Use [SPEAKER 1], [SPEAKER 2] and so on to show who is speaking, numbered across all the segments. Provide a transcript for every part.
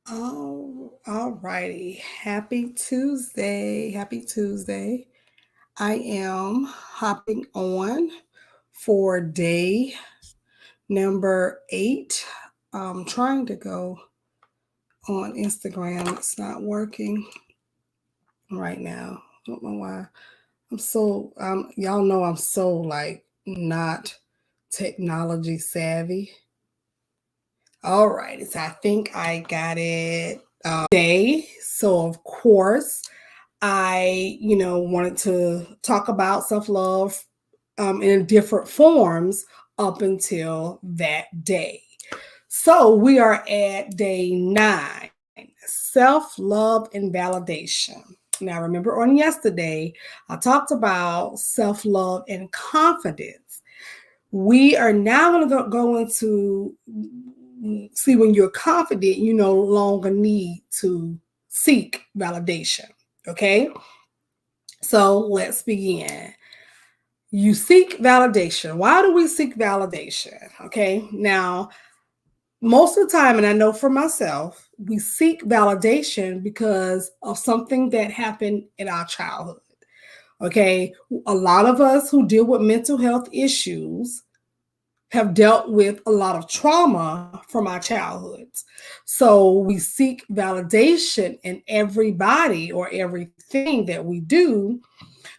[SPEAKER 1] Oh, all righty. Happy Tuesday. Happy Tuesday. I am hopping on for day number 8. I'm trying to go on Instagram. It's not working right now. I don't know why. Y'all know I'm so like not technology savvy. All right. So I think I got it. Day. So, of course, I wanted to talk about self love in different forms up until that day. So we are at day 9, self love and validation. Now, remember on yesterday, I talked about self love and confidence. We are now going to go into see when you're confident, you no longer need to seek validation. Okay, so let's begin. You seek validation. Why do we seek validation? Okay, now, most of the time, and I know for myself, we seek validation because of something that happened in our childhood. Okay, a lot of us who deal with mental health issues have dealt with a lot of trauma from our childhoods. So we seek validation in everybody or everything that we do.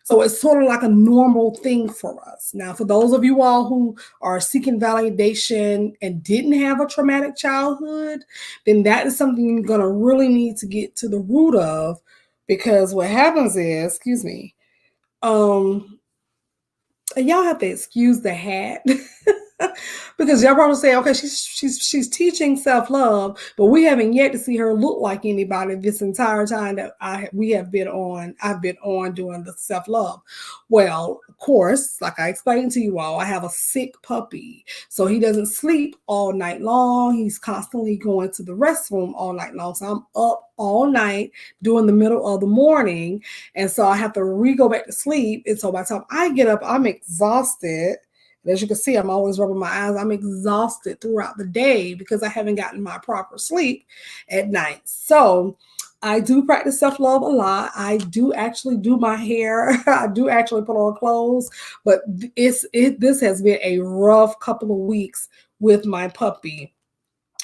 [SPEAKER 1] So it's sort of like a normal thing for us. Now, for those of you all who are seeking validation and didn't have a traumatic childhood, then that is something you're going to really need to get to the root of, because what happens is, excuse me, y'all have to excuse the hat. Because y'all probably say, okay, she's teaching self love, but we haven't yet to see her look like anybody this entire time that I've been on doing the self love. Well, of course, like I explained to you all, I have a sick puppy, so he doesn't sleep all night long. He's constantly going to the restroom all night long, so I'm up all night during the middle of the morning, and so I have to go back to sleep. And so by the time I get up, I'm exhausted. As you can see, I'm always rubbing my eyes. I'm exhausted throughout the day because I haven't gotten my proper sleep at night. So I do practice self love a lot. I do actually do my hair. I do actually put on clothes, but this has been a rough couple of weeks with my puppy.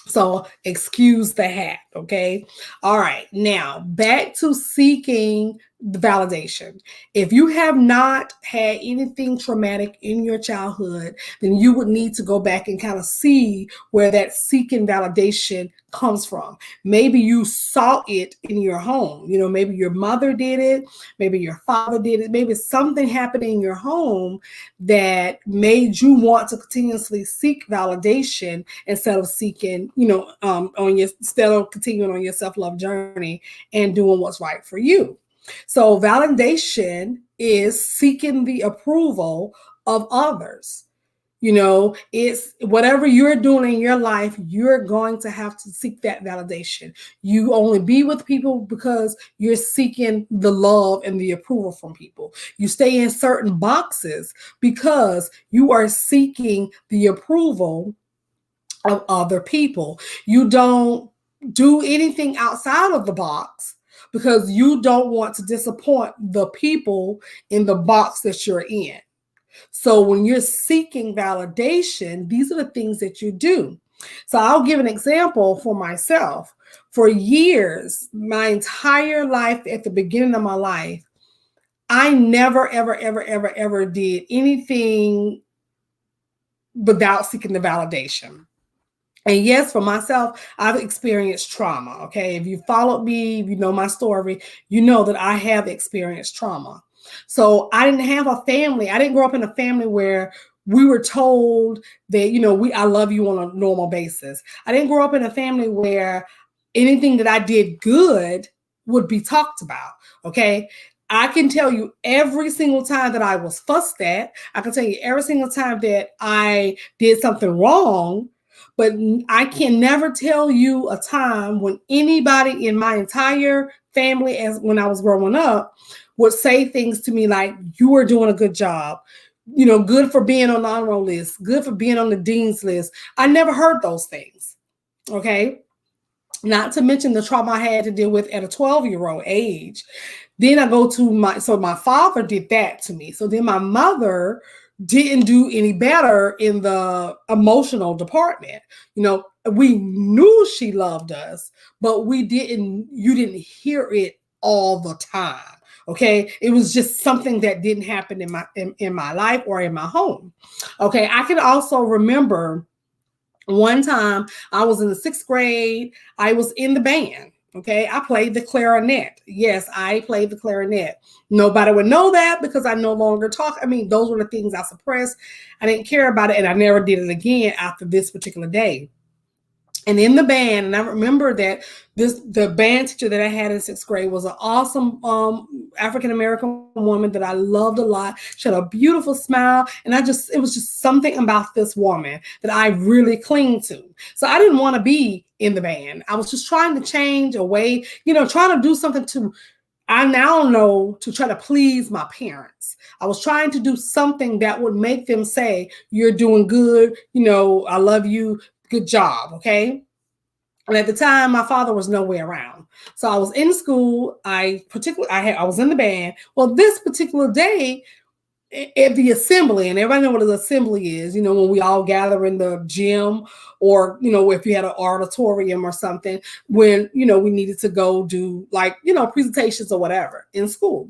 [SPEAKER 1] So excuse the hat, okay? All right, now back to seeking the validation. If you have not had anything traumatic in your childhood, then you would need to go back and kind of see where that seeking validation comes from. Maybe you saw it in your home. Maybe your mother did it, maybe your father did it, maybe something happened in your home that made you want to continuously seek validation instead of instead of continuing on your self-love journey and doing what's right for you. So validation is seeking the approval of others. It's whatever you're doing in your life, you're going to have to seek that validation. You only be with people because you're seeking the love and the approval from people. You stay in certain boxes because you are seeking the approval of other people. You don't do anything outside of the box because you don't want to disappoint the people in the box that you're in. So when you're seeking validation, these are the things that you do. So I'll give an example for myself. For years, my entire life, at the beginning of my life, I never, ever, ever, ever, ever did anything without seeking the validation. And yes, for myself, I've experienced trauma. Okay. If you followed me, if you know my story, you know that I have experienced trauma. So I didn't have a family. I didn't grow up in a family where we were told that, I love you on a normal basis. I didn't grow up in a family where anything that I did good would be talked about. Okay. I can tell you every single time that I was fussed at. I can tell you every single time that I did something wrong, but I can never tell you a time when anybody in my entire family, as when I was growing up, would say things to me like, you are doing a good job. Good for being on the honor roll list, good for being on the dean's list. I never heard those things. Okay. not to mention the trauma I had to deal with at a 12-year-old age. Then I go to my father did that to me. So then my mother didn't do any better in the emotional department. We knew she loved us, but you didn't hear it all the time. Okay. It was just something that didn't happen in my life or in my home. Okay. I can also remember one time I was in the 6th grade. I was in the band. Okay. I played the clarinet. Yes, I played the clarinet. Nobody would know that because I no longer talk. I mean, those were the things I suppressed. I didn't care about it. And I never did it again after this particular day. And in the band, and I remember that the band teacher that I had in 6th grade was an awesome African-American woman that I loved a lot. She had a beautiful smile. And it was just something about this woman that I really cling to. So I didn't want to be in the band. I was just trying to change a way, trying to do something I now know to try to please my parents. I was trying to do something that would make them say, you're doing good. I love you. Good job. Okay. And at the time, my father was nowhere around. So I was in school. I was in the band. Well, this particular day at the assembly, and everybody know what an assembly is, when we all gather in the gym or, if you had an auditorium or something, when, we needed to go do presentations or whatever in school.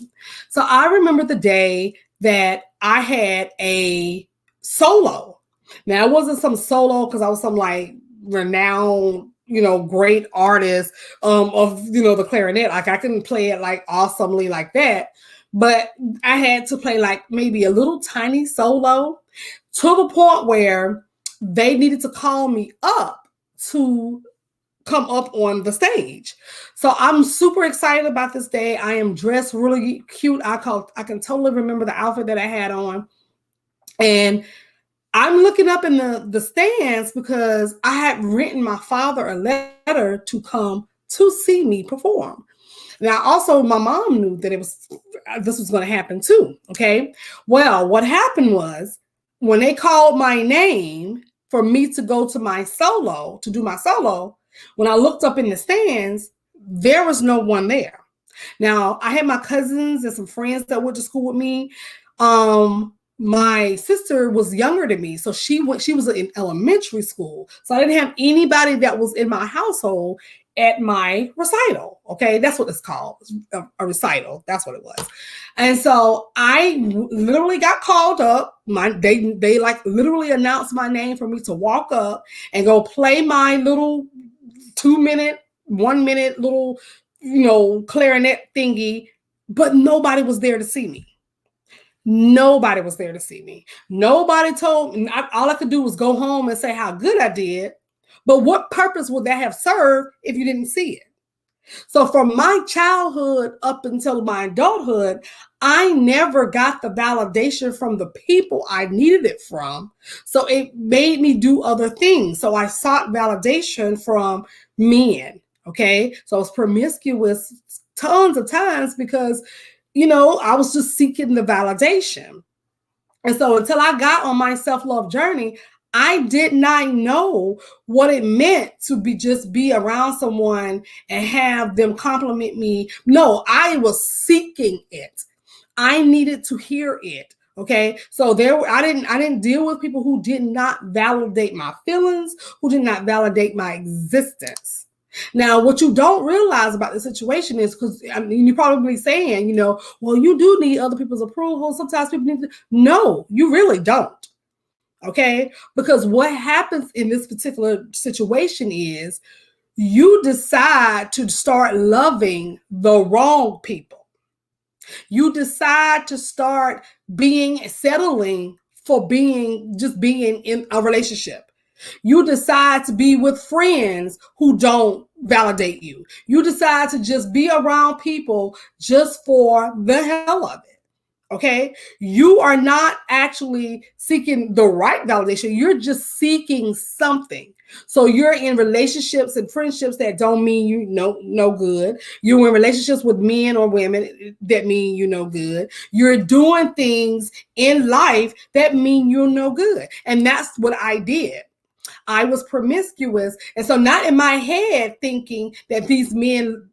[SPEAKER 1] So I remember the day that I had a solo. Now, it wasn't some solo because I was some renowned, great artist of, the clarinet. I couldn't play it awesomely like that. But I had to play maybe a little tiny solo to the point where they needed to call me up to come up on the stage. So I'm super excited about this day. I am dressed really cute. I can totally remember the outfit that I had on. And I'm looking up in the stands because I had written my father a letter to come to see me perform. Now, also, my mom knew that this was going to happen too. Okay. Well, what happened was when they called my name for me to go to do my solo, when I looked up in the stands, there was no one there. Now, I had my cousins and some friends that went to school with me. My sister was younger than me, so she was in elementary school. So I didn't have anybody that was in my household at my recital. Okay, that's what it's called, a recital. That's what it was. And so I literally got called up. They literally announced my name for me to walk up and go play my little 1 minute little clarinet thingy, but nobody was there to see me. Nobody was there to see me. Nobody told me. All I could do was go home and say how good I did. But what purpose would that have served if you didn't see it? So from my childhood up until my adulthood, I never got the validation from the people I needed it from. So it made me do other things. So I sought validation from men. Okay. So I was promiscuous tons of times because I was just seeking the validation. And so until I got on my self-love journey, I did not know what it meant to be around someone and have them compliment me. No, I was seeking it. I needed to hear it. Okay. So I didn't deal with people who did not validate my feelings, who did not validate my existence. Now, what you don't realize about the situation is because you're probably saying, well, you do need other people's approval. Sometimes people need to. No, you really don't. Okay. Because what happens in this particular situation is you decide to start loving the wrong people. You decide to start settling for being in a relationship. You decide to be with friends who don't validate you. You decide to just be around people just for the hell of it. Okay. You are not actually seeking the right validation. You're just seeking something. So you're in relationships and friendships that don't mean you no good. You're in relationships with men or women that mean you no good. You're doing things in life that mean you're no good. And that's what I did. I was promiscuous. And so not in my head thinking that these men,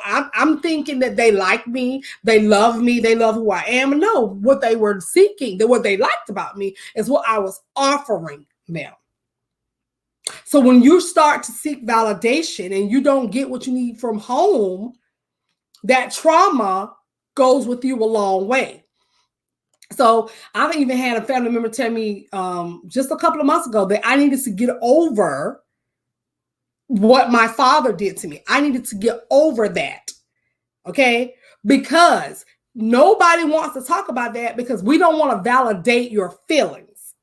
[SPEAKER 1] I'm thinking that they like me, they love me, they love who I am. No, what they were seeking, what they liked about me is what I was offering them. So when you start to seek validation and you don't get what you need from home, that trauma goes with you a long way. So I've even had a family member tell me just a couple of months ago that I needed to get over what my father did to me. I needed to get over that. Okay? Because nobody wants to talk about that because we don't want to validate your feelings.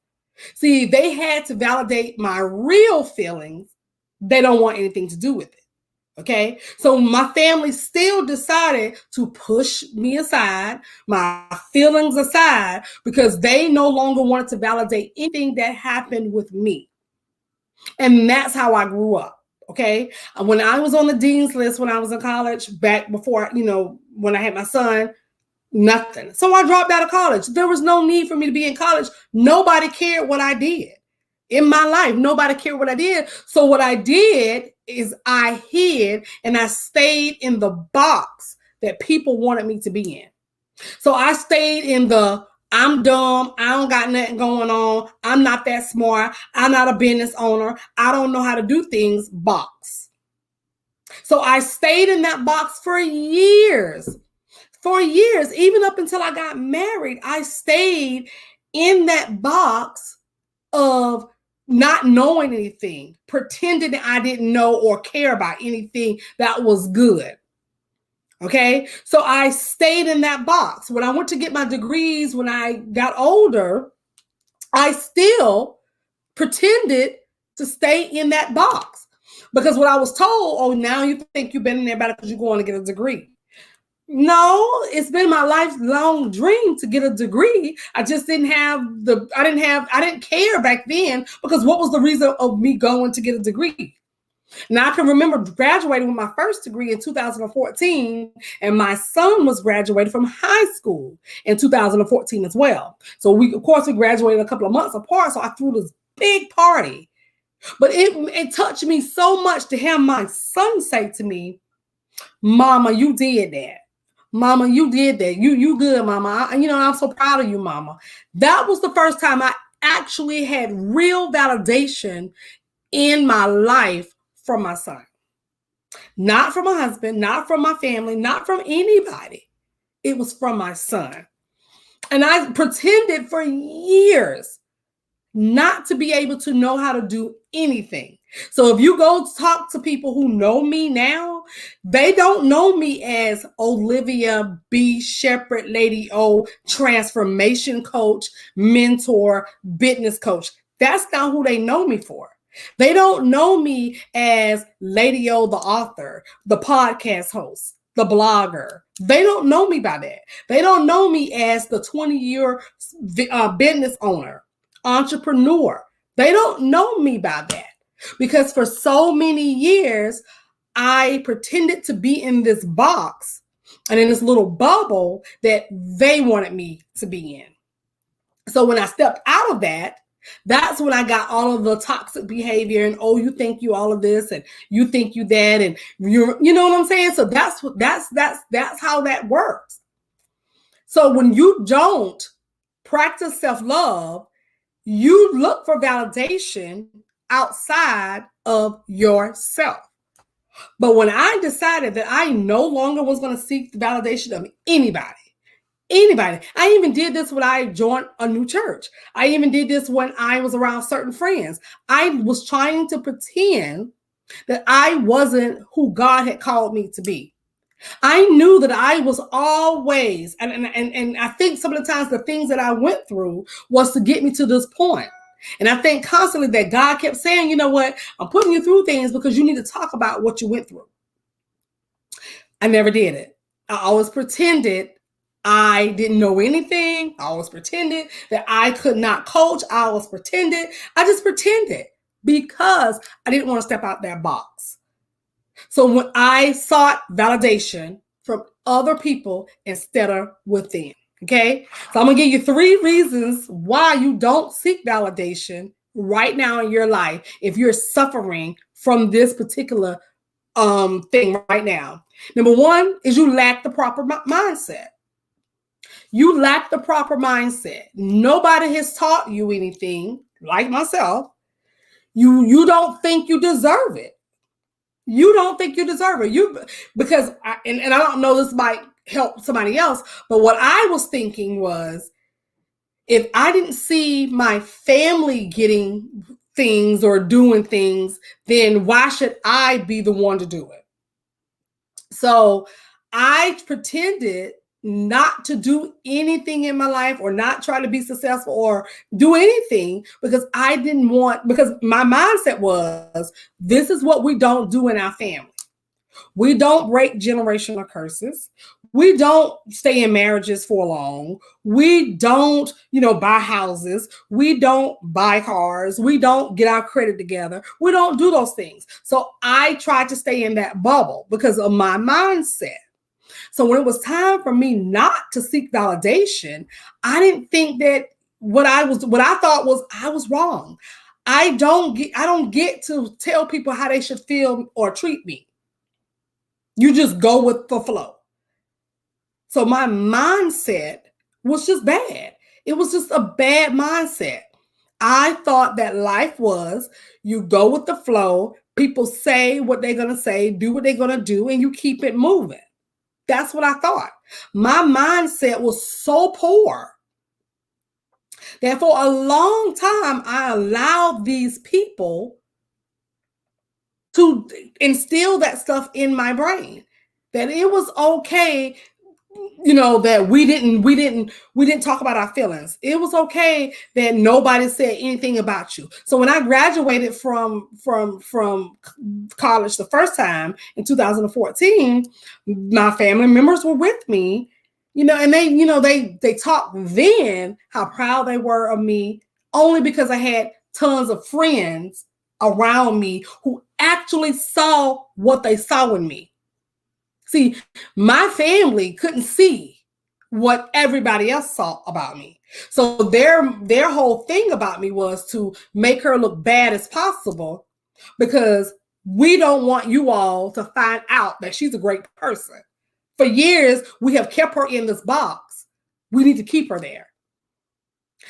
[SPEAKER 1] See, they had to validate my real feelings. They don't want anything to do with it. Okay. So my family still decided to push me aside, my feelings aside, because they no longer wanted to validate anything that happened with me. And that's how I grew up. Okay. When I was on the dean's list, when I was in college, back before, when I had my son, nothing. So I dropped out of college. There was no need for me to be in college. Nobody cared what I did. In my life, nobody cared what I did. So what I did is I hid and I stayed in the box that people wanted me to be in. So I stayed in the I'm dumb, I don't got nothing going on, I'm not that smart, I'm not a business owner, I don't know how to do things box. So I stayed in that box for years. For years, even up until I got married, I stayed in that box of not knowing anything, pretending that I didn't know or care about anything that was good. Okay. So I stayed in that box. When I went to get my degrees, when I got older, I still pretended to stay in that box because what I was told, oh, now you think you've been in there about it because you're going to get a degree. No, it's been my lifelong dream to get a degree. I just didn't I didn't care back then because what was the reason of me going to get a degree? Now I can remember graduating with my first degree in 2014, and my son was graduated from high school in 2014 as well. So we graduated a couple of months apart. So I threw this big party, but it touched me so much to have my son say to me, "Mama, you did that. Mama, you did that. You good, Mama. I'm so proud of you, Mama." That was the first time I actually had real validation in my life from my son. Not from my husband, not from my family, not from anybody. It was from my son. And I pretended for years not to be able to know how to do anything. So if you go talk to people who know me now, they don't know me as Olivia B. Shepherd, Lady O, transformation coach, mentor, business coach. That's not who they know me for. They don't know me as Lady O, the author, the podcast host, the blogger. They don't know me by that. They don't know me as the 20-year business owner, entrepreneur. They don't know me by that because for so many years, I pretended to be in this box and in this little bubble that they wanted me to be in. So when I stepped out of that, that's when I got all of the toxic behavior and, oh, you think you all of this and you think you that and you know what I'm saying? So that's how that works. So when you don't practice self-love, you look for validation outside of yourself. But when I decided that I no longer was going to seek the validation of anybody, I even did this when I joined a new church. I even did this when I was around certain friends. I was trying to pretend that I wasn't who God had called me to be. I knew that I was always, and I think some of the times the things that I went through was to get me to this point. And I think constantly that God kept saying, you know what, I'm putting you through things because you need to talk about what you went through. I never did it. I always pretended I didn't know anything. I always pretended that I could not coach. I always pretended. I just pretended because I didn't want to step out that box. So when I sought validation from other people instead of within, okay? So I'm going to give you 3 reasons why you don't seek validation right now in your life if you're suffering from this particular thing right now. Number one is you lack the proper mindset. You lack the proper mindset. Nobody has taught you anything, like myself. You don't think you deserve it. You don't think you deserve it. Because and I don't know, this might help somebody else, but what I was thinking was, if I didn't see my family getting things or doing things, then why should I be the one to do it? So I pretended not to do anything in my life or not try to be successful or do anything because I didn't want, because my mindset was, this is what we don't do in our family. We don't break generational curses. We don't stay in marriages for long. We don't, buy houses. We don't buy cars. We don't get our credit together. We don't do those things. So I tried to stay in that bubble because of my mindset. So when it was time for me not to seek validation, I didn't think that what I thought was I was wrong. I don't get to tell people how they should feel or treat me. You just go with the flow. So my mindset was just bad. It was just a bad mindset. I thought that life was, you go with the flow, people say what they're going to say, do what they're going to do, and you keep it moving. That's what I thought. My mindset was so poor that for a long time, I allowed these people to instill that stuff in my brain, that it was okay, that we didn't talk about our feelings. It was okay that nobody said anything about you. So when I graduated from college the first time in 2014, my family members were with me, and they talked then how proud they were of me, only because I had tons of friends around me who actually saw what they saw in me. See, my family couldn't see what everybody else saw about me. So their whole thing about me was to make her look bad as possible, because we don't want you all to find out that she's a great person. For years, we have kept her in this box. We need to keep her there.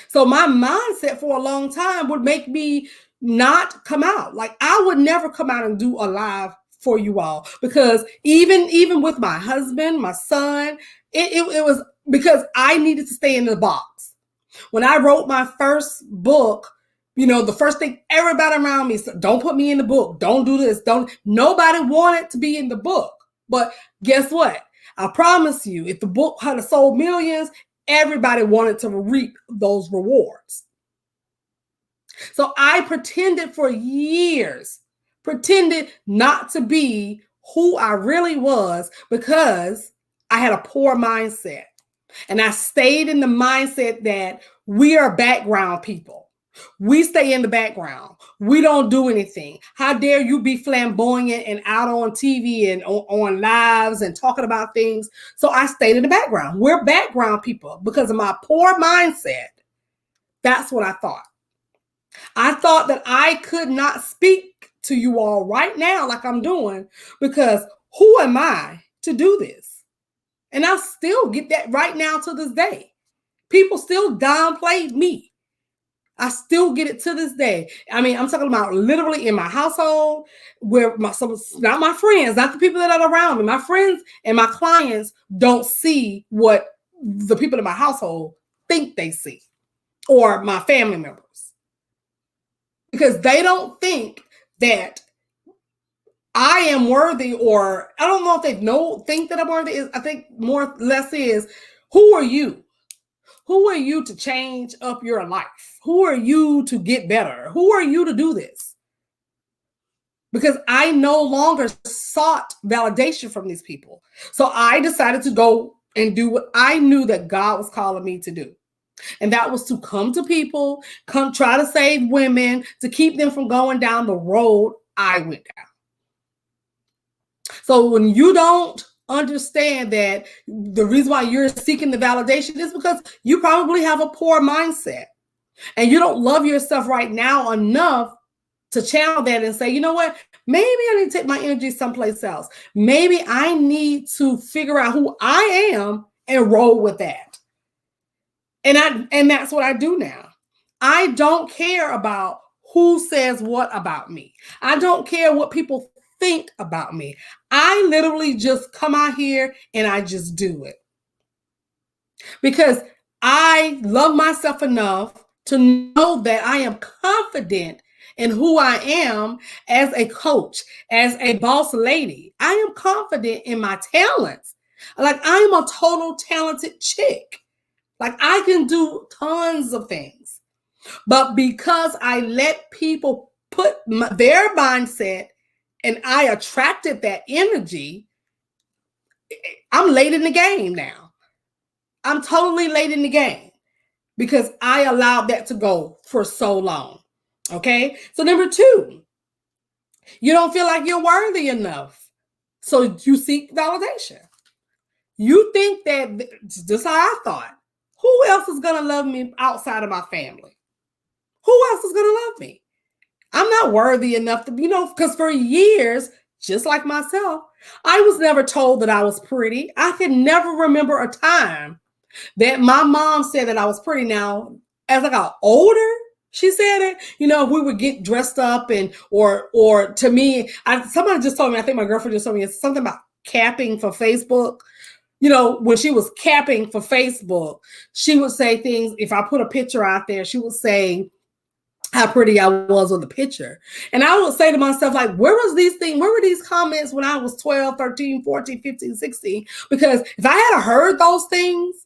[SPEAKER 1] So my mindset for a long time would make me not come out. Like, I would never come out and do a live for you all, because even with my husband, my son, it was because I needed to stay in the box. When I wrote my first book, the first thing everybody around me said, don't put me in the book. Don't do this. Nobody wanted to be in the book. But guess what? I promise you, if the book had sold millions, everybody wanted to reap those rewards. So I pretended for years, pretended not to be who I really was, because I had a poor mindset. And I stayed in the mindset that we are background people. We stay in the background. We don't do anything. How dare you be flamboyant and out on TV and on lives and talking about things? So I stayed in the background. We're background people because of my poor mindset. That's what I thought. I thought that I could not speak to you all right now like I'm doing, because who am I to do this? And I still get that right now to this day. People still downplay me. I still get it to this day. I mean, I'm talking about literally in my household, where not my friends, not the people that are around me. My friends and my clients don't see what the people in my household think they see, or my family members, because they don't think that I am worthy, or I don't know if they think that I'm worthy. I think more or less is, who are you? Who are you to change up your life? Who are you to get better? Who are you to do this? Because I no longer sought validation from these people. So I decided to go and do what I knew that God was calling me to do. And that was to come to people, come try to save women, to keep them from going down the road I went down. So when you don't understand that the reason why you're seeking the validation is because you probably have a poor mindset. And you don't love yourself right now enough to channel that and say, you know what? Maybe I need to take my energy someplace else. Maybe I need to figure out who I am and roll with that. And that's what I do now. I don't care about who says what about me. I don't care what people think about me. I literally just come out here and I just do it. Because I love myself enough to know that I am confident in who I am as a coach, as a boss lady. I am confident in my talents. Like, I'm a total talented chick. Like, I can do tons of things. But because I let people put their mindset and I attracted that energy, I'm late in the game now. I'm totally late in the game because I allowed that to go for so long. Okay. So number 2, you don't feel like you're worthy enough. So you seek validation. You think that, just how I thought, who else is going to love me outside of my family? Who else is going to love me? I'm not worthy enough to, because for years, just like myself, I was never told that I was pretty. I can never remember a time that my mom said that I was pretty. Now, as I got older, she said it. We would get dressed up or to me, somebody just told me, I think my girlfriend just told me, it's something about capping for Facebook. When she was capping for Facebook, she would say things. If I put a picture out there, she would say how pretty I was on the picture. And I would say to myself, like, where were these comments when I was 12, 13, 14, 15, 16? Because if I had heard those things,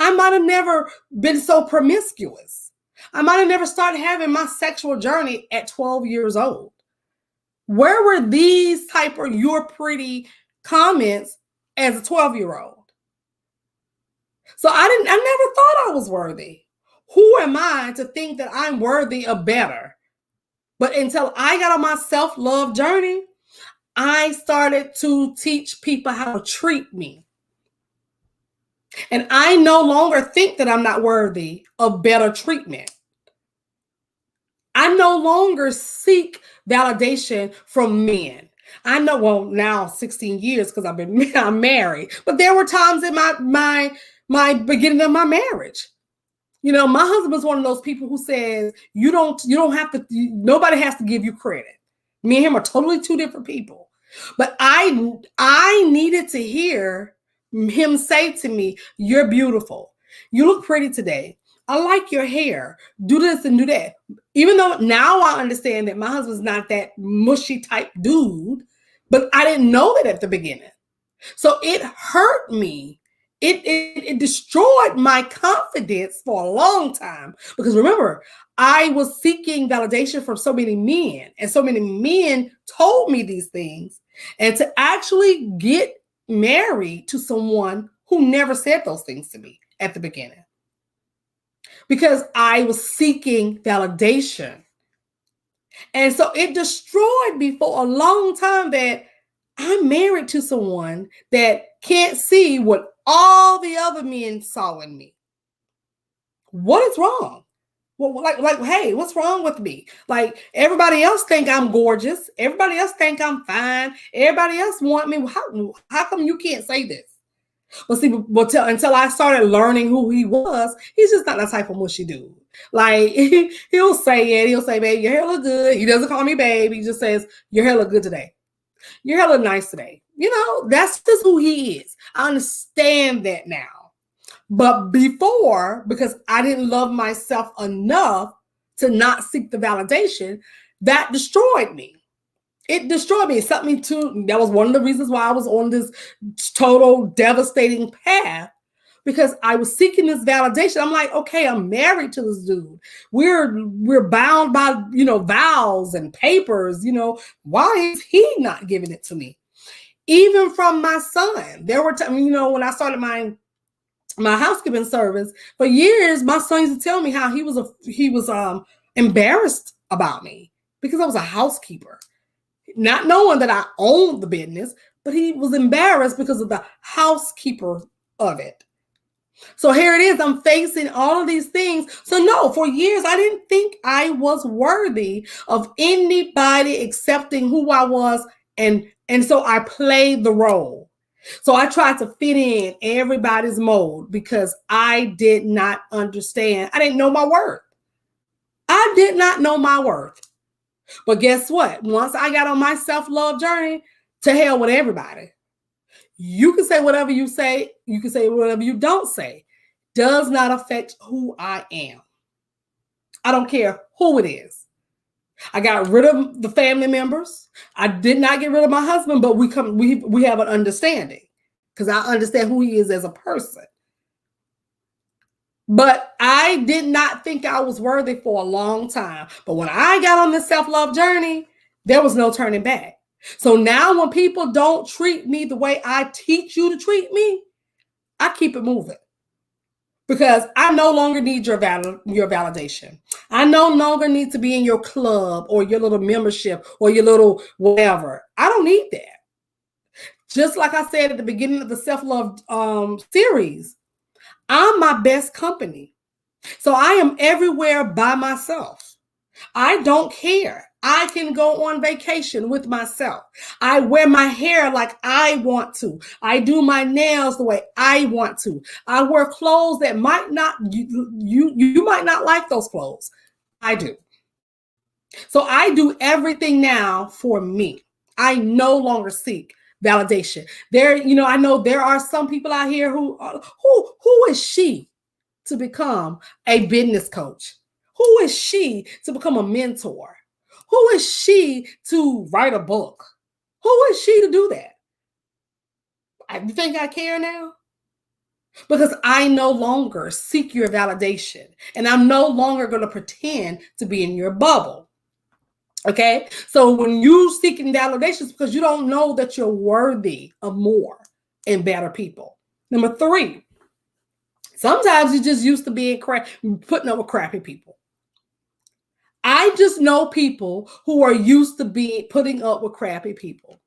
[SPEAKER 1] I might have never been so promiscuous. I might have never started having my sexual journey at 12 years old. Where were these type of "you're pretty" comments as a 12-year-old? So I never thought I was worthy. Who am I to think that I'm worthy of better? But until I got on my self-love journey, I started to teach people how to treat me. And I no longer think that I'm not worthy of better treatment. I no longer seek validation from men. I know, well, now 16 years because I'm married, but there were times in my beginning of my marriage. My husband's one of those people who says you don't have to. Nobody has to give you credit. Me and him are totally two different people. But I needed to hear him say to me, "You're beautiful. You look pretty today. I like your hair. Do this and do that." Even though now I understand that my husband's not that mushy type dude, but I didn't know that at the beginning. So it hurt me. It destroyed my confidence for a long time. Because remember, I was seeking validation from so many men, and so many men told me these things. And to actually get married to someone who never said those things to me at the beginning, because I was seeking validation. And so it destroyed me for a long time that I'm married to someone that can't see what all the other men saw in me. What is wrong? Well, like, hey, what's wrong with me? Like, everybody else think I'm gorgeous. Everybody else think I'm fine. Everybody else want me. How come you can't say this? Well, see, until I started learning who he was, he's just not that type of mushy dude. Like, he'll say it. He'll say, "Babe, your hair look good." He doesn't call me babe. He just says, "Your hair look good today. Your hair look nice today." That's just who he is. I understand that now. But before, because I didn't love myself enough to not seek the validation, that destroyed me. It destroyed me. It sent me to, that was one of the reasons why I was on this total devastating path, because I was seeking this validation. I'm like, okay, I'm married to this dude. We're bound by, vows and papers. Why is he not giving it to me? Even from my son, there were times, when I started my housekeeping service for years, my son used to tell me how he was embarrassed about me because I was a housekeeper, not knowing that I owned the business, but he was embarrassed because of the housekeeper of it. So here it is. I'm facing all of these things. So no, for years, I didn't think I was worthy of anybody accepting who I was. And so I played the role. So I tried to fit in everybody's mold because I did not understand. I didn't know my worth. I did not know my worth. But guess what? Once I got on my self-love journey, to hell with everybody. You can say whatever you say. You can say whatever you don't say. Does not affect who I am. I don't care who it is. I got rid of the family members. I did not get rid of my husband, but we have an understanding because I understand who he is as a person. But I did not think I was worthy for a long time. But when I got on this self-love journey, there was no turning back. So now when people don't treat me the way I teach you to treat me, I keep it moving. Because I no longer need your validation. I no longer need to be in your club or your little membership or your little whatever. I don't need that. Just like I said at the beginning of the self-love series, I'm my best company. So I am everywhere by myself. I don't care. I can go on vacation with myself. I wear my hair like I want to. I do my nails the way I want to. I wear clothes that might not, you might not like those clothes. I do. So I do everything now for me. I no longer seek validation. I know there are some people out here who is she to become a business coach? Who is she to become a mentor? Who is she to write a book? Who is she to do that? You think I care now? Because I no longer seek your validation and I'm no longer going to pretend to be in your bubble. Okay. So when you seeking validation, it's because you don't know that you're worthy of more and better people. Number 3, sometimes you just used to being putting up with crappy people. I just know people who are used to putting up with crappy people.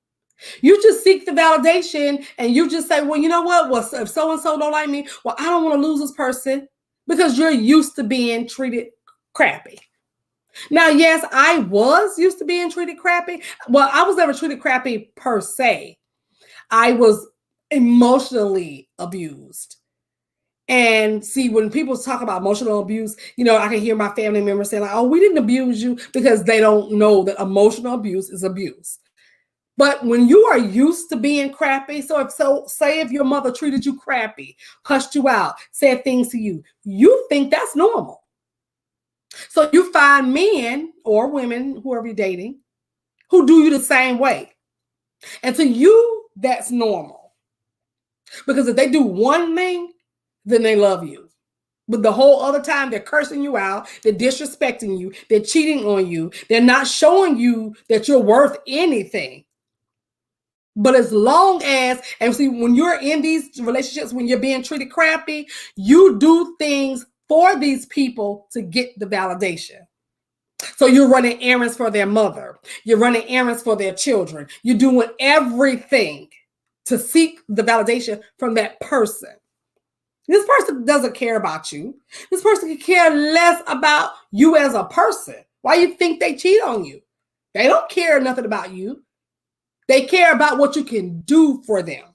[SPEAKER 1] You just seek the validation and you just say, well, you know what? Well, if so-and-so don't like me, well, I don't want to lose this person because you're used to being treated crappy. Now, yes, I was used to being treated crappy. Well, I was never treated crappy per se. I was emotionally abused. And see, when people talk about emotional abuse, I can hear my family members saying, like, oh, we didn't abuse you, because they don't know that emotional abuse is abuse. But when you are used to being crappy, say if your mother treated you crappy, cussed you out, said things to you, you think that's normal. So you find men or women, whoever you're dating, who do you the same way. And to you, that's normal. Because if they do one thing, then they love you. But the whole other time, they're cursing you out, they're disrespecting you, they're cheating on you, they're not showing you that you're worth anything. But as long as, and see, when you're in these relationships, when you're being treated crappy, you do things for these people to get the validation. So you're running errands for their mother. You're running errands for their children. You're doing everything to seek the validation from that person. This person doesn't care about you. This person can care less about you as a person. Why you think they cheat on you? They don't care nothing about you. They care about what you can do for them.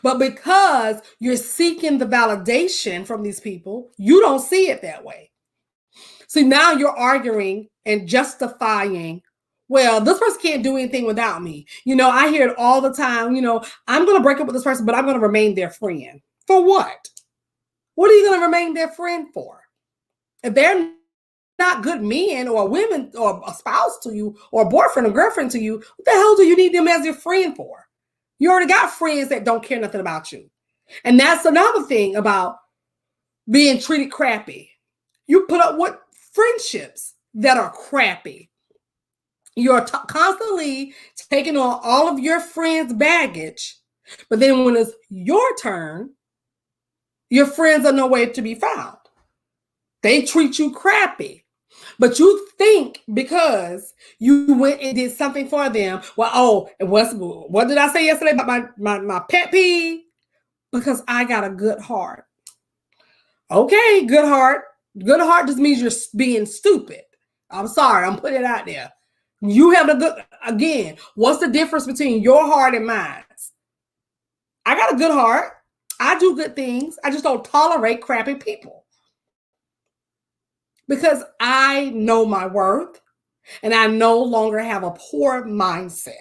[SPEAKER 1] But because you're seeking the validation from these people, you don't see it that way. See, now you're arguing and justifying, well, this person can't do anything without me. I hear it all the time. I'm going to break up with this person, but I'm going to remain their friend. For what? What are you going to remain their friend for? If they're not good men or women or a spouse to you or a boyfriend or girlfriend to you, what the hell do you need them as your friend for? You already got friends that don't care nothing about you. And that's another thing about being treated crappy. You put up with friendships that are crappy. You're constantly taking on all of your friends' baggage, but then when it's your turn, your friends are nowhere to be found. They treat you crappy. But you think because you went and did something for them, well, what did I say yesterday about my pet peeve? Because I got a good heart. Okay, good heart. Good heart just means you're being stupid. I'm sorry, I'm putting it out there. You have a good, again, what's the difference between your heart and mine? I got a good heart. I do good things. I just don't tolerate crappy people. Because I know my worth and I no longer have a poor mindset.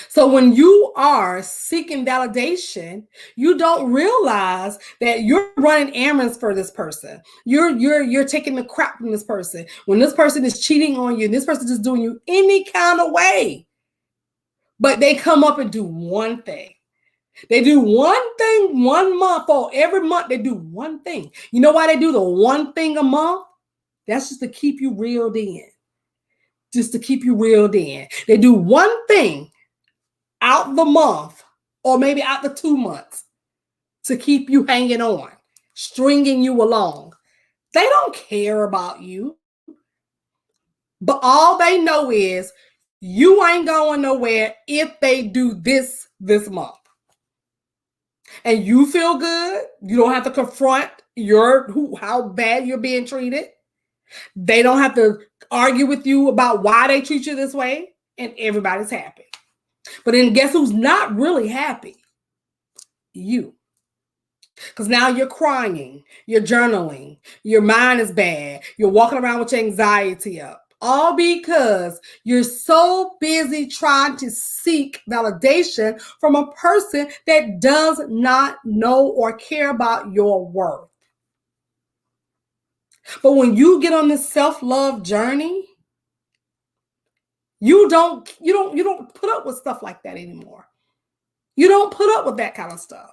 [SPEAKER 1] So when you are seeking validation, you don't realize that you're running errands for this person. You're taking the crap from this person. When this person is cheating on you, and this person is doing you any kind of way, but they come up and do one thing. They do one thing 1 month, or every month they do one thing. You know why they do the one thing a month? That's just to keep you reeled in. Just to keep you reeled in. They do one thing out the month, or maybe out the 2 months, to keep you hanging on, stringing you along. They don't care about you. But all they know is you ain't going nowhere if they do this month. And you feel good. You don't have to confront how bad you're being treated. They don't have to argue with you about why they treat you this way, and everybody's happy. But then guess who's not really happy? You. Because now you're crying, you're journaling, your mind is bad, you're walking around with your anxiety up. All because you're so busy trying to seek validation from a person that does not know or care about your worth. But when you get on this self-love journey, you don't put up with stuff like that anymore. You don't put up with that kind of stuff.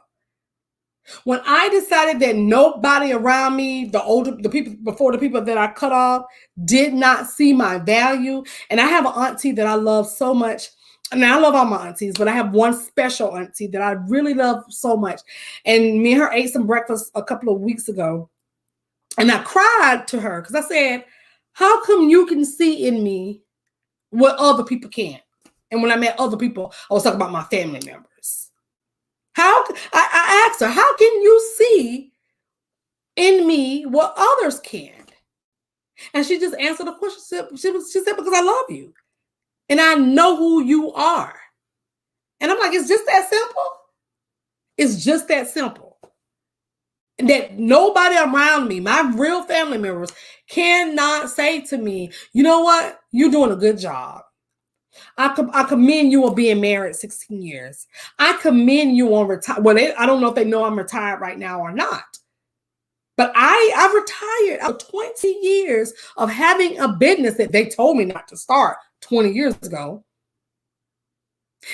[SPEAKER 1] When I decided that nobody around me, the people that I cut off, did not see my value, and I have an auntie that I love so much. I mean, I love all my aunties, but I have one special auntie that I really love so much. And me and her ate some breakfast a couple of weeks ago, and I cried to her because I said, "How come you can see in me what other people can't?" And when I met other people, I was talking about my family members. I asked her, how can you see in me what others can't? And she just answered the question. She said, because I love you. And I know who you are. And I'm like, it's just that simple. It's just that simple. That nobody around me, my real family members, cannot say to me, you know what? You're doing a good job. I commend you on being married 16 years. I commend you on retire. Well, I don't know if they know I'm retired right now or not. But I've retired after 20 years of having a business that they told me not to start 20 years ago.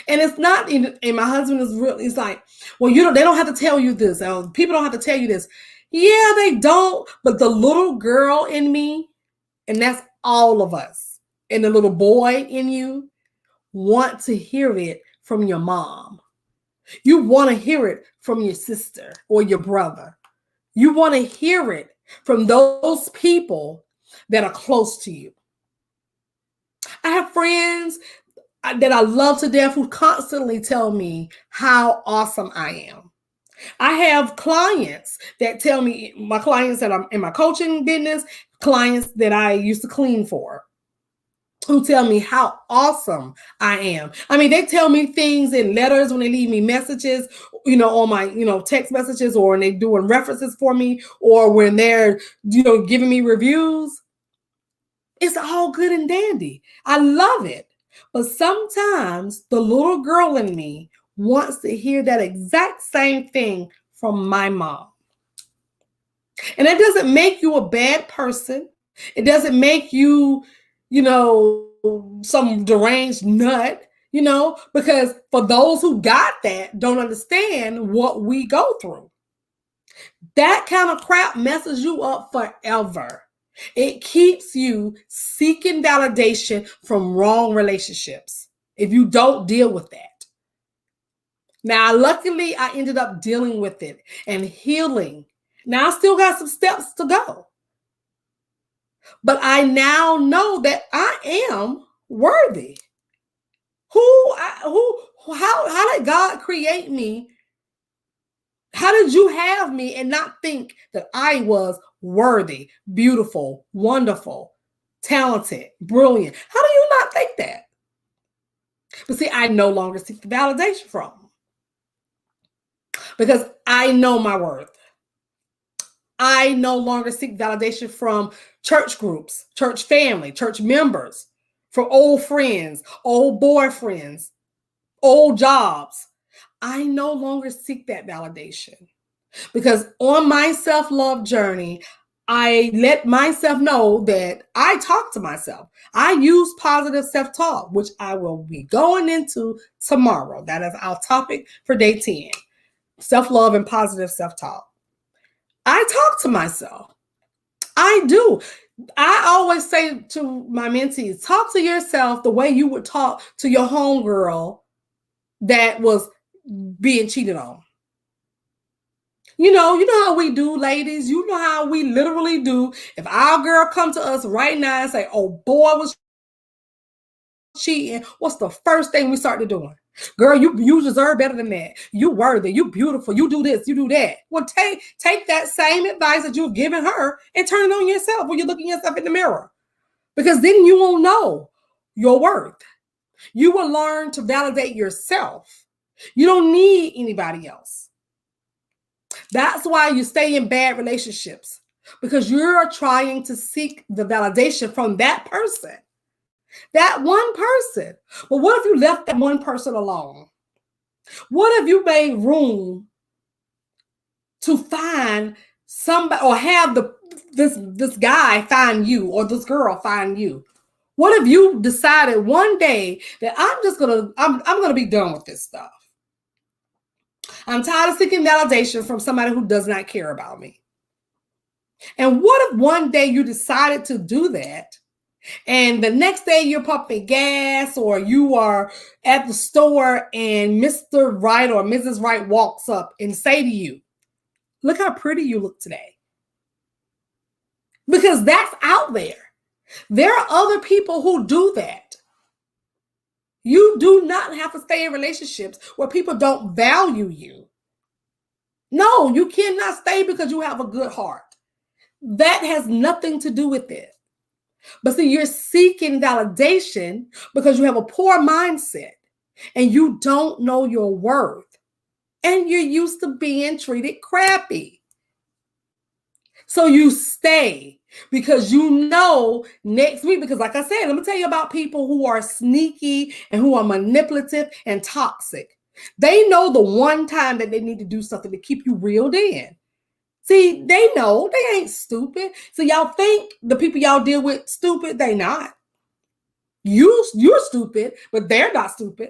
[SPEAKER 1] And it's not, and my husband is really, it's like, well, they don't have to tell you this. People don't have to tell you this. Yeah, they don't. But the little girl in me, and that's all of us, and the little boy in you, want to hear it from your mom. You want to hear it from your sister or your brother. You want to hear it from those people that are close to you. I have friends that I love to death who constantly tell me how awesome I am. I have clients that tell me, my clients that I'm in my coaching business, clients that I used to clean for, who tell me how awesome I am. I mean, they tell me things in letters when they leave me messages, on my, text messages, or when they're doing references for me, or when they're, giving me reviews. It's all good and dandy. I love it. But sometimes the little girl in me wants to hear that exact same thing from my mom. And it doesn't make you a bad person. It doesn't make you, some deranged nut, because for those who got that, don't understand what we go through. That kind of crap messes you up forever. It keeps you seeking validation from wrong relationships if you don't deal with that. Now, luckily, I ended up dealing with it and healing. Now, I still got some steps to go. But I now know that I am worthy. How did God create me? How did you have me and not think that I was worthy, beautiful, wonderful, talented, brilliant? How do you not think that? But see, I no longer seek the validation from them because I know my worth. I no longer seek validation from church groups, church family, church members, from old friends, old boyfriends, old jobs. I no longer seek that validation because on my self-love journey, I let myself know that I talk to myself. I use positive self-talk, which I will be going into tomorrow. That is our topic for day 10. Self-love and positive self-talk. I talk to myself. I do. I always say to my mentees, talk to yourself the way you would talk to your homegirl that was being cheated on. You know how we do, ladies. You know how we literally do. If our girl come to us right now and say, oh, boy was cheating, what's the first thing we start to doing? Girl, you deserve better than that. You worthy, you beautiful, you do this, you do that. Well, take that same advice that you've given her and turn it on yourself when you're looking yourself in the mirror. Because then you will know your worth. You will learn to validate yourself. You don't need anybody else. That's why you stay in bad relationships, because you're trying to seek the validation from that person. That one person. But what if you left that one person alone? What if you made room to find somebody, or have this guy find you, or this girl find you? What if you decided one day that I'm gonna be done with this stuff? I'm tired of seeking validation from somebody who does not care about me. And what if one day you decided to do that, and the next day you're pumping gas, or you are at the store and Mr. Right or Mrs. Right walks up and say to you, look how pretty you look today. Because that's out there. There are other people who do that. You do not have to stay in relationships where people don't value you. No, you cannot stay because you have a good heart. That has nothing to do with it. But see, you're seeking validation because you have a poor mindset and you don't know your worth. And you're used to being treated crappy. So you stay because you know next week, because like I said, let me tell you about people who are sneaky and who are manipulative and toxic. They know the one time that they need to do something to keep you reeled in. See, they know they ain't stupid. So y'all think the people y'all deal with stupid? They not. You're stupid, but they're not stupid.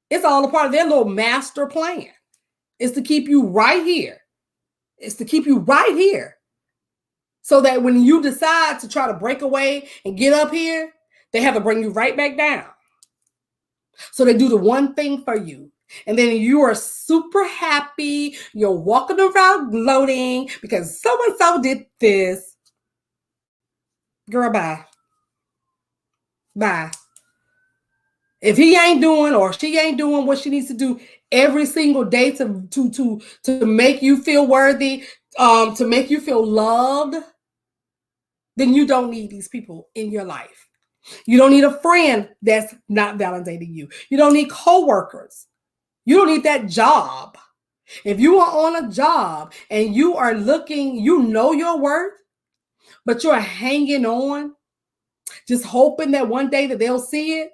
[SPEAKER 1] It's all a part of their little master plan. It's to keep you right here. It's to keep you right here. So that when you decide to try to break away and get up here, they have to bring you right back down. So they do the one thing for you. And then you are super happy. You're walking around gloating because so-and-so did this. Girl, bye. Bye. If he ain't doing or she ain't doing what she needs to do every single day to make you feel worthy, to make you feel loved, then you don't need these people in your life. You don't need a friend that's not validating you. You don't need coworkers. You don't need that job. If you are on a job and you are looking, you know your worth, but you're hanging on, just hoping that one day that they'll see it,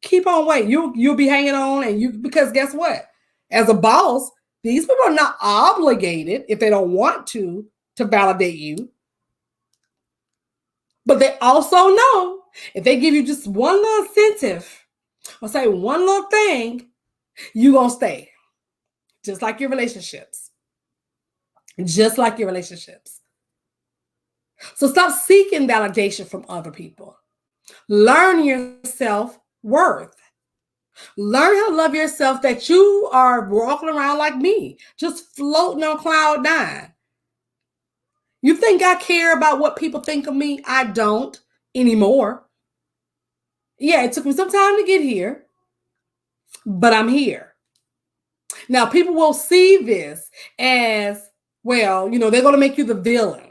[SPEAKER 1] keep on waiting. You'll be hanging on, and because guess what? As a boss, these people are not obligated, if they don't want to validate you. But they also know if they give you just one little incentive or say one little thing, you're going to stay. Just like your relationships. Just like your relationships. So stop seeking validation from other people. Learn your self-worth. Learn how to love yourself, that you are walking around like me, just floating on cloud nine. You think I care about what people think of me? I don't anymore. Yeah, it took me some time to get here, but I'm here. Now, people will see this as, well, they're going to make you the villain.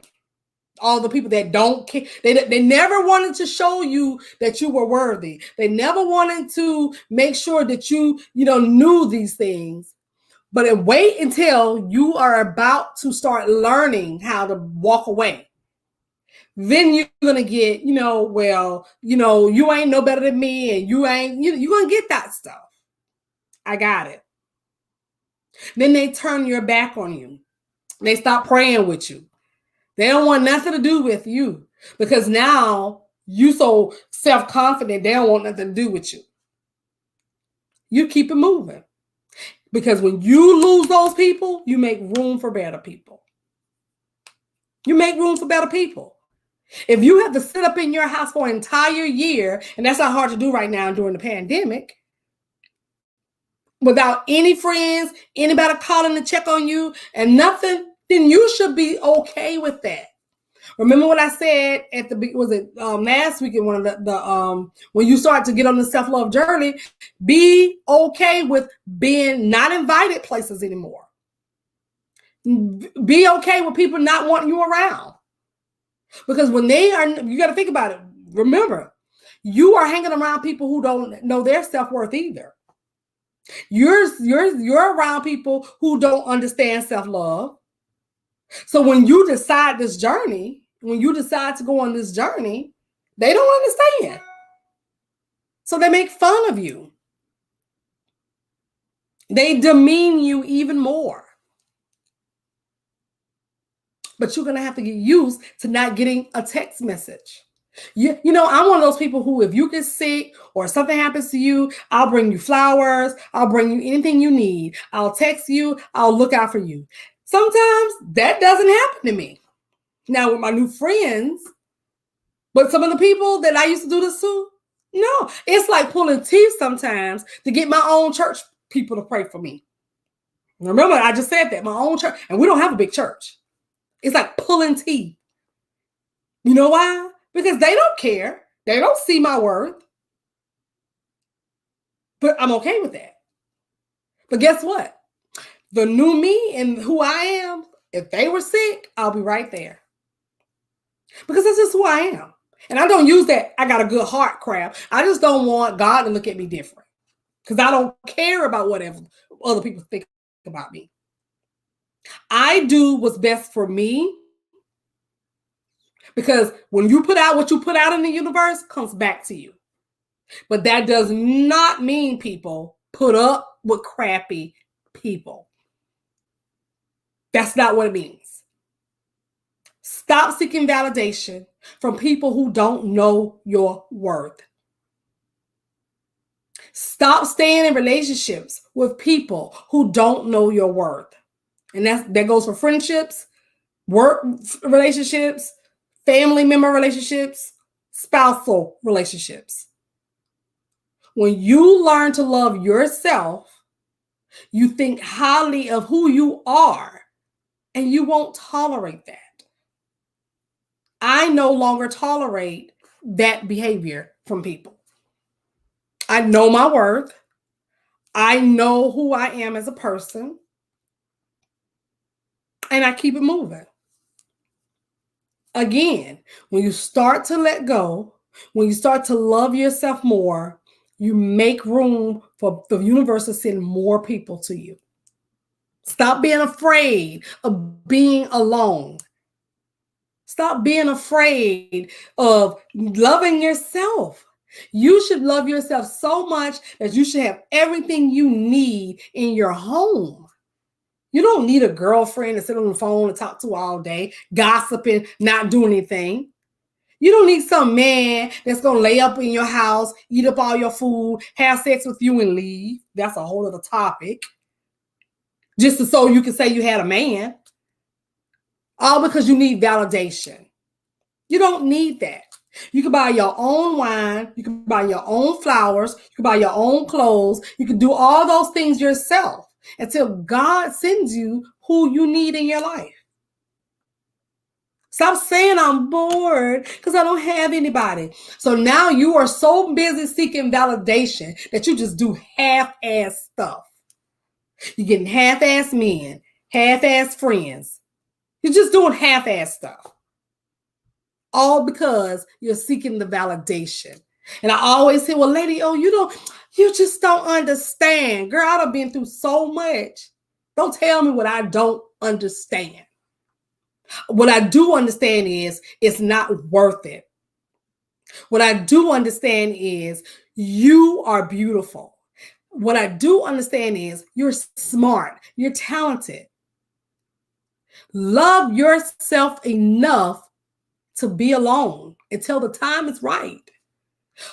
[SPEAKER 1] All the people that don't care, they never wanted to show you that you were worthy. They never wanted to make sure that you knew these things. But wait until you are about to start learning how to walk away. Then you're gonna get, you ain't no better than me, and you're gonna get that stuff. I got it. Then they turn your back on you. They stop praying with you. They don't want nothing to do with you because now you so self-confident, they don't want nothing to do with you. You keep it moving. Because when you lose those people, you make room for better people. You make room for better people. If you have to sit up in your house for an entire year, and that's not hard to do right now during the pandemic, without any friends, anybody calling to check on you and nothing, then you should be okay with that. Remember what I said at last week in one of the when you start to get on the self-love journey, be okay with being not invited places anymore. Be okay with people not wanting you around. Because when you got to think about it. Remember, you are hanging around people who don't know their self-worth either. You're around people who don't understand self-love. So when you decide to go on this journey, they don't understand. So they make fun of you. They demean you even more. But you're going to have to get used to not getting a text message. I'm one of those people who, if you get sick or something happens to you, I'll bring you flowers. I'll bring you anything you need. I'll text you. I'll look out for you. Sometimes that doesn't happen to me. Now with my new friends, but some of the people that I used to do this to, no, it's like pulling teeth sometimes to get my own church people to pray for me. Remember, I just said that, my own church, and we don't have a big church. It's like pulling teeth. You know why? Because they don't care. They don't see my worth. But I'm okay with that. But guess what? The new me and who I am, if they were sick, I'll be right there. Because that's just who I am. And I don't use that I got a good heart crap. I just don't want God to look at me different. Because I don't care about whatever other people think about me. I do what's best for me. Because when you put out what you put out in the universe, comes back to you. But that does not mean people put up with crappy people. That's not what it means. Stop seeking validation from people who don't know your worth. Stop staying in relationships with people who don't know your worth. And that goes for friendships, work relationships, family member relationships, spousal relationships. When you learn to love yourself, you think highly of who you are, and you won't tolerate that. I no longer tolerate that behavior from people. I know my worth. I know who I am as a person. And I keep it moving. Again, when you start to let go, when you start to love yourself more, you make room for the universe to send more people to you. Stop being afraid of being alone. Stop being afraid of loving yourself. You should love yourself so much that you should have everything you need in your home. You don't need a girlfriend to sit on the phone and talk to all day, gossiping, not doing anything. You don't need some man that's going to lay up in your house, eat up all your food, have sex with you and leave. That's a whole other topic. Just so you can say you had a man. All because you need validation. You don't need that. You can buy your own wine. You can buy your own flowers. You can buy your own clothes. You can do all those things yourself until God sends you who you need in your life. Stop saying I'm bored because I don't have anybody. So now you are so busy seeking validation that you just do half-ass stuff. You're getting half-ass men, half-ass friends. You're just doing half-ass stuff. All because you're seeking the validation. And I always say, well, lady, you just don't understand. Girl, I've been through so much. Don't tell me what I don't understand. What I do understand is it's not worth it. What I do understand is you are beautiful. What I do understand is you're smart, you're talented. Love yourself enough to be alone until the time is right.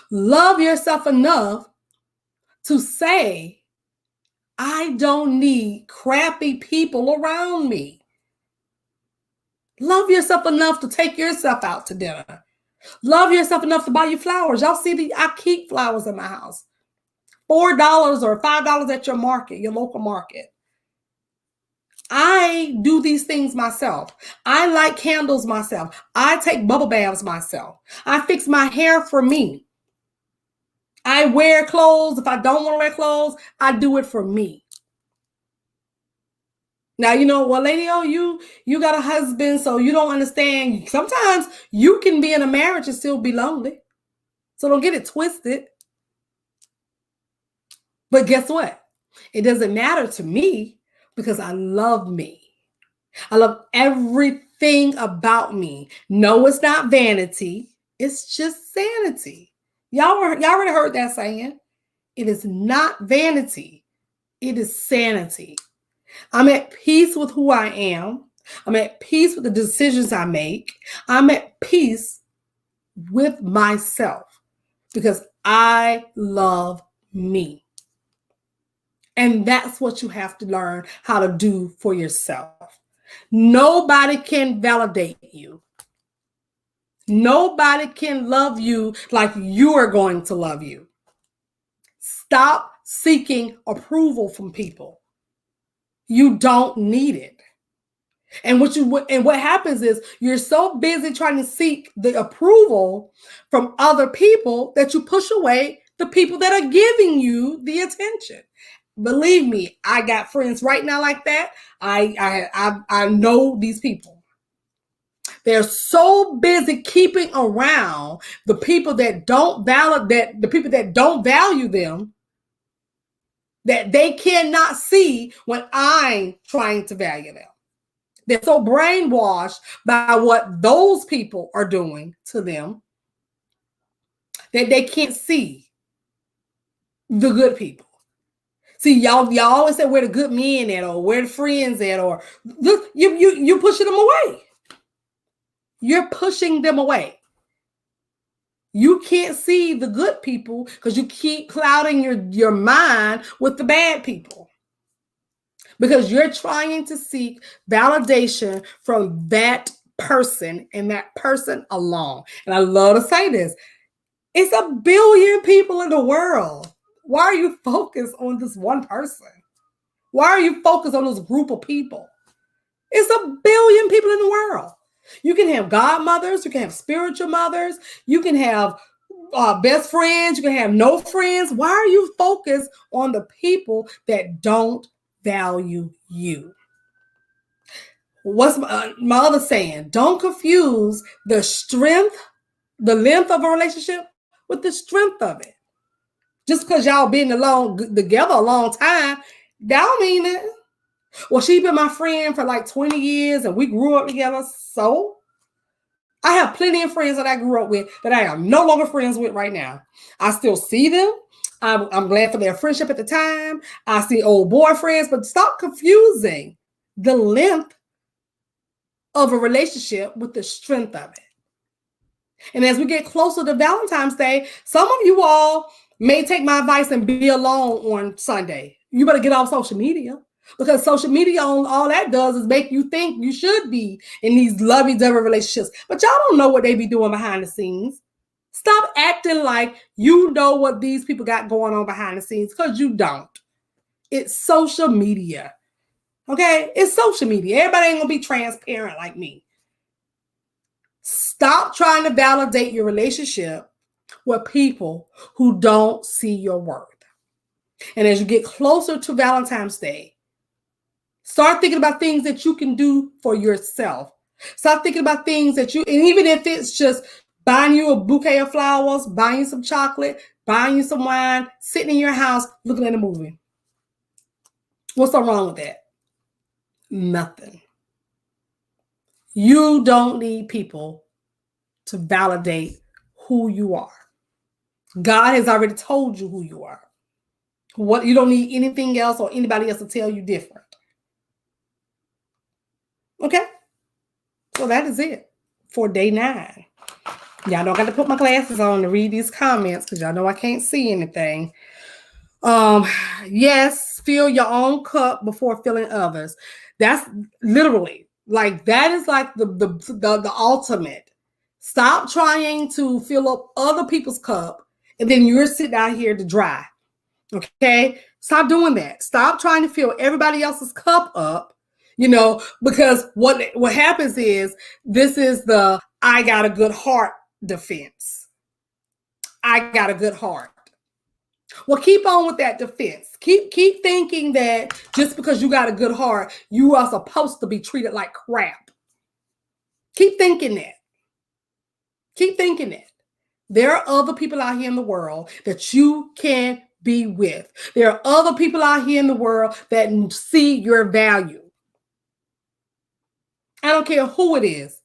[SPEAKER 1] Love yourself enough to say, I don't need crappy people around me. Love yourself enough to take yourself out to dinner. Love yourself enough to buy you flowers. Y'all see, I keep flowers in my house. $4 or $5 at your market, your local market. I do these things myself. I light candles myself. I take bubble baths myself. I fix my hair for me. I wear clothes. If I don't want to wear clothes, I do it for me. Now, well, lady, you got a husband, so you don't understand. Sometimes you can be in a marriage and still be lonely. So don't get it twisted. But guess what? It doesn't matter to me because I love me. I love everything about me. No, it's not vanity. It's just sanity. Y'all already heard that saying. It is not vanity. It is sanity. I'm at peace with who I am. I'm at peace with the decisions I make. I'm at peace with myself because I love me. And that's what you have to learn how to do for yourself. Nobody can validate you. Nobody can love you like you are going to love you. Stop seeking approval from people. You don't need it. And what happens is you're so busy trying to seek the approval from other people that you push away the people that are giving you the attention. Believe me, I got friends right now like that. I know these people. They're so busy keeping around the people that don't value them, that they cannot see when I'm trying to value them. They're so brainwashed by what those people are doing to them that they can't see the good people. See, y'all always say where the good men at, or where the friends at, or look, you're pushing them away. You're pushing them away. You can't see the good people because you keep clouding your mind with the bad people. Because you're trying to seek validation from that person and that person alone. And I love to say this. It's 1 billion people in the world. Why are you focused on this one person? Why are you focused on this group of people? It's 1 billion people in the world. You can have godmothers. You can have spiritual mothers. You can have best friends. You can have no friends. Why are you focused on the people that don't value you? What's my other saying? Don't confuse the length of a relationship with the strength of it. Just because y'all been together a long time, that don't mean it. Well, she been my friend for like 20 years and we grew up together. So I have plenty of friends that I grew up with that I am no longer friends with right now. I still see them. I'm glad for their friendship at the time. I see old boyfriends, but stop confusing the length of a relationship with the strength of it. And as we get closer to Valentine's Day, some of you all may take my advice and be alone on Sunday. You better get off social media, because social media, all that does is make you think you should be in these lovey-dovey relationships. But y'all don't know what they be doing behind the scenes. Stop acting like you know what these people got going on behind the scenes, because you don't. It's social media. Okay? It's social media. Everybody ain't going to be transparent like me. Stop trying to validate your relationship with people who don't see your worth. And as you get closer to Valentine's Day, Start thinking about things that you can do for yourself. Start thinking about things that and even if it's just buying you a bouquet of flowers, buying you some chocolate, buying you some wine, sitting in your house, looking at a movie. What's so wrong with that? Nothing. You don't need people to validate who you are. God has already told you who you are. What, you don't need anything else or anybody else to tell you different. Okay? So that is it for day 9. Y'all know I got to put my glasses on to read these comments because y'all know I can't see anything. Yes, fill your own cup before filling others. That's literally like that is like the ultimate. Stop trying to fill up other people's cup and then you're sitting out here to dry. Okay, stop doing that. Stop trying to fill everybody else's cup up. Because what happens is this is the I got a good heart defense. I got a good heart. Well, keep on with that defense. Keep thinking that just because you got a good heart, you are supposed to be treated like crap. Keep thinking that. Keep thinking that. There are other people out here in the world that you can be with. There are other people out here in the world that see your value. I don't care who it is.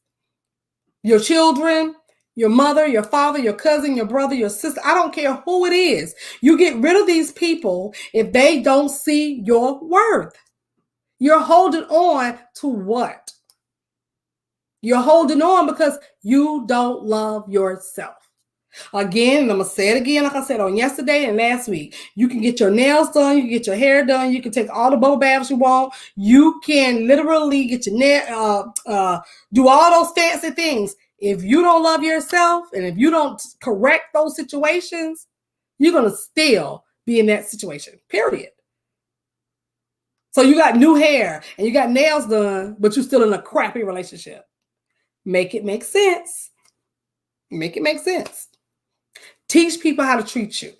[SPEAKER 1] Your children, your mother, your father, your cousin, your brother, your sister. I don't care who it is. You get rid of these people if they don't see your worth. You're holding on to what? You're holding on because you don't love yourself. Again, and I'm going to say it again, like I said on yesterday and last week. You can get your nails done. You can get your hair done. You can take all the bubble baths you want. You can literally get your do all those fancy things. If you don't love yourself and if you don't correct those situations, you're going to still be in that situation, period. So you got new hair and you got nails done, but you're still in a crappy relationship. Make it make sense. Make it make sense. Teach people how to treat you.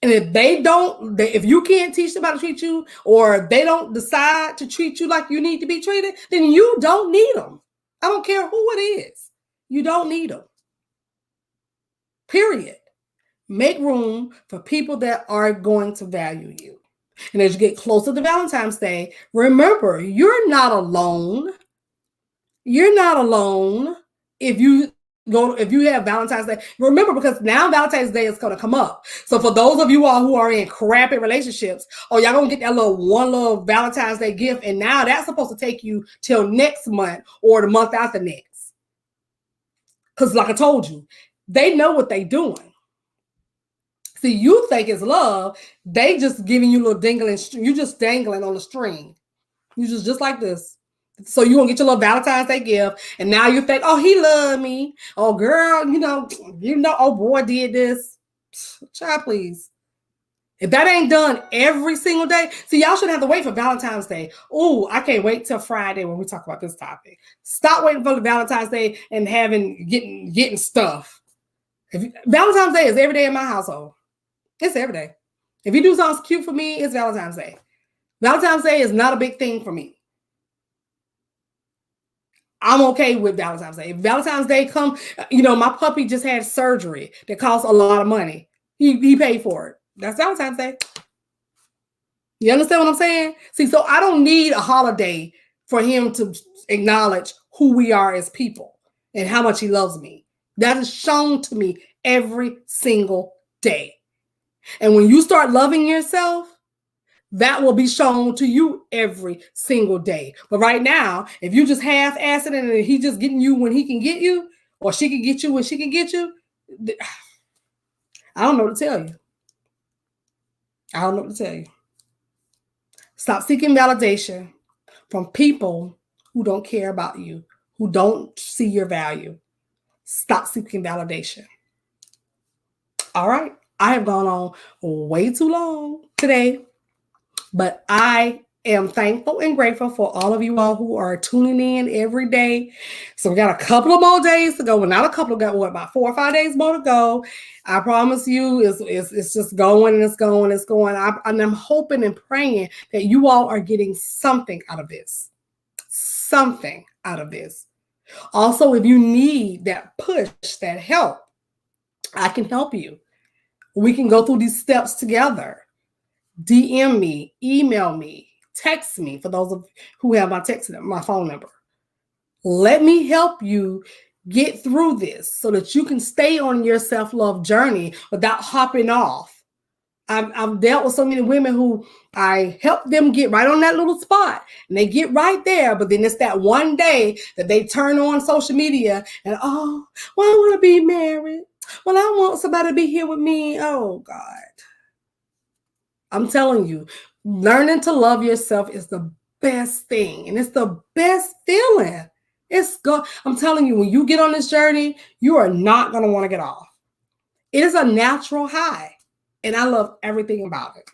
[SPEAKER 1] And if you can't teach them how to treat you, or they don't decide to treat you like you need to be treated, then you don't need them. I don't care who it is. You don't need them. Period. Make room for people that are going to value you. And as you get closer to Valentine's Day, remember, you're not alone. You're not alone if you have Valentine's Day. Remember, because now Valentine's Day is going to come up. So for those of you all who are in crappy relationships, y'all going to get that one little Valentine's Day gift. And now that's supposed to take you till next month or the month after next. Because like I told you, they know what they're doing. See, you think it's love. They just giving you a little dangling. You just dangling on the string. You just like this. So you gonna get your little Valentine's Day gift, and now you think, oh, he loved me. Oh, girl, oh boy, did this. Child, please. If that ain't done every single day, see, y'all shouldn't have to wait for Valentine's Day. Oh, I can't wait till Friday when we talk about this topic. Stop waiting for the Valentine's Day and getting stuff. Valentine's Day is every day in my household. It's every day. If you do something cute for me, it's Valentine's Day. Valentine's Day is not a big thing for me. I'm okay with Valentine's Day. If Valentine's Day come, my puppy just had surgery that cost a lot of money. He paid for it. That's Valentine's Day. You understand what I'm saying? See, so I don't need a holiday for him to acknowledge who we are as people and how much he loves me. That is shown to me every single day. And when you start loving yourself, that will be shown to you every single day. But right now, if you just half-assing it and he just getting you when he can get you, or she can get you when she can get you, I don't know what to tell you. I don't know what to tell you. Stop seeking validation from people who don't care about you, who don't see your value. Stop seeking validation. All right. I have gone on way too long today, but I am thankful and grateful for all of you all who are tuning in every day. So we got a couple of more days to go. Well, not a couple, got what, about 4 or 5 days more to go. I promise you, it's just going and it's going, it's going. And I'm hoping and praying that you all are getting something out of this. Something out of this. Also, if you need that push, that help, I can help you. We can go through these steps together. DM me, email me, text me for those of who have my phone number. Let me help you get through this so that you can stay on your self-love journey without hopping off. I've dealt with so many women who I help them get right on that little spot and they get right there. But then it's that one day that they turn on social media and, oh, well, I want to be married. Well, I want somebody to be here with me. Oh, God. I'm telling you, learning to love yourself is the best thing. And it's the best feeling. I'm telling you, when you get on this journey, you are not going to want to get off. It is a natural high. And I love everything about it.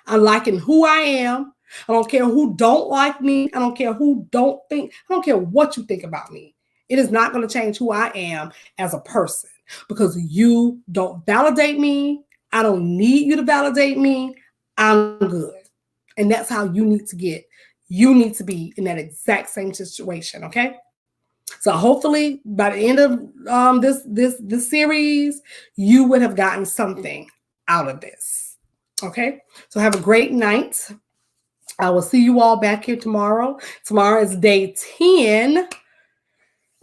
[SPEAKER 1] I'm liking who I am. I don't care who don't like me. I don't care who don't think. I don't care what you think about me. It is not going to change who I am as a person because you don't validate me. I don't need you to validate me. I'm good. And that's how you need to get. You need to be in that exact same situation, okay? So hopefully by the end of this series, you would have gotten something out of this. Okay, so have a great night. I will see you all back here tomorrow. Tomorrow is day 10.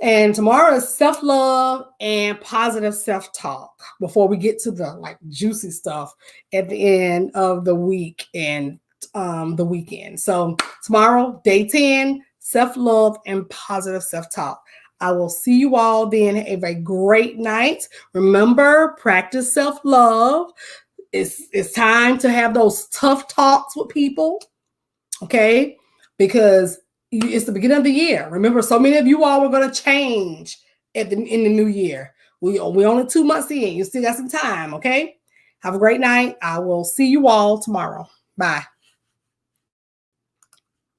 [SPEAKER 1] And tomorrow is self-love and positive self-talk before we get to the juicy stuff at the end of the week and the weekend. So tomorrow, day 10, self-love and positive self-talk. I will see you all then. Have a great night. Remember, practice self-love. It's time to have those tough talks with people, okay? Because it's the beginning of the year. Remember, so many of you all were going to change in the new year. We only 2 months in. You still got some time, okay? Have a great night. I will see you all tomorrow. Bye.